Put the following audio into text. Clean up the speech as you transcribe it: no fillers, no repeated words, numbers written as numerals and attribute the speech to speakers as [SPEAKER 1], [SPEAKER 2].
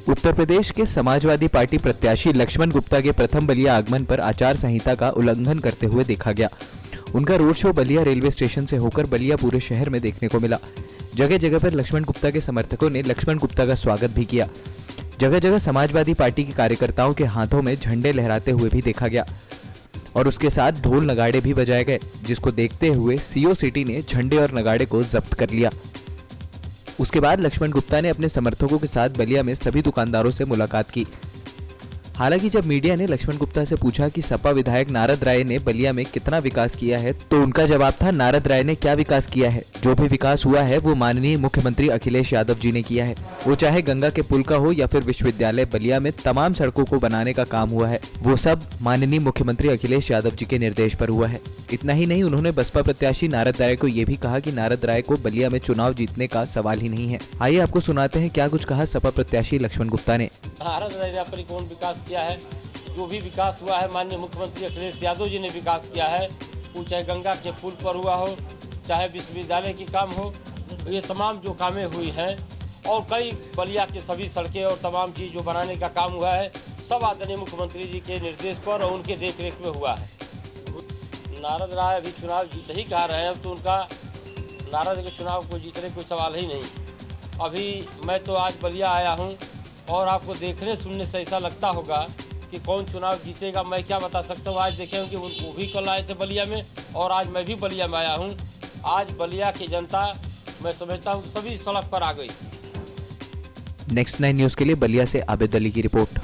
[SPEAKER 1] उत्तर प्रदेश के समाजवादी पार्टी प्रत्याशी लक्ष्मण गुप्ता के प्रथम बलिया आगमन पर आचार संहिता का उल्लंघन करते हुए देखा गया। उनका road show Ballia railway station से होकर बलिया पूरे शहर में देखने को मिला। जगह जगह पर लक्ष्मण गुप्ता के समर्थकों ने लक्ष्मण गुप्ता का स्वागत भी किया। जगह जगह समाजवादी पार्टी के कार्यकर्ताओं के हाथों में झंडे लहराते हुए भी देखा गया और उसके साथ ढोल नगाड़े भी बजाए गए, जिसको देखते हुए सीओ सिटी ने झंडे और नगाड़े को जब्त कर लिया। उसके बाद लक्ष्मण गुप्ता ने अपने समर्थकों के साथ बलिया में सभी दुकानदारों से मुलाकात की। हालांकि जब मीडिया ने लक्ष्मण गुप्ता से पूछा कि सपा विधायक नारद राय ने बलिया में कितना विकास किया है, तो उनका जवाब था, नारद राय ने क्या विकास किया है? जो भी विकास हुआ है वो माननीय मुख्यमंत्री अखिलेश यादव जी ने किया है। वो चाहे गंगा के पुल का हो या फिर विश्वविद्यालय बलिया में तमाम सड़कों को बनाने का काम हुआ है, वो सब माननीय मुख्यमंत्री अखिलेश यादव जी के निर्देश पर हुआ है। इतना ही नहीं, उन्होंने बसपा प्रत्याशी नारद राय को ये भी कहा कि नारद राय को बलिया में चुनाव जीतने का सवाल ही नहीं है। आइए आपको सुनाते हैं क्या कुछ कहा सपा प्रत्याशी लक्ष्मण गुप्ता ने।
[SPEAKER 2] नारद राय ने अपनी कौन विकास किया है? जो भी विकास हुआ है माननीय मुख्यमंत्री अखिलेश यादव जी ने विकास किया है। वो चाहे गंगा के पुल पर हुआ हो, चाहे विश्वविद्यालय की काम हो, ये तमाम जो कामें हुई हैं और कई बलिया के सभी सड़कें और तमाम चीज़ जो बनाने का काम हुआ है, सब आदरणीय मुख्यमंत्री जी के निर्देश पर और उनके देखरेख में हुआ है। नारद राय अभी चुनाव जीत ही कहा रहे हैं, अब तो उनका नारद के चुनाव को जीतने कोई सवाल ही नहीं। अभी मैं तो आज बलिया आया हूँ और आपको देखने सुनने से ऐसा लगता होगा कि कौन चुनाव जीतेगा, मैं क्या बता सकता हूँ। आज देखें कि वो भी कल आए थे बलिया में और आज मैं भी बलिया में आया हूँ। आज बलिया की जनता मैं समझता हूँ सभी सड़क पर आ गई।
[SPEAKER 1] नेक्स्ट 9 न्यूज़ के लिए बलिया से आबिद अली की रिपोर्ट।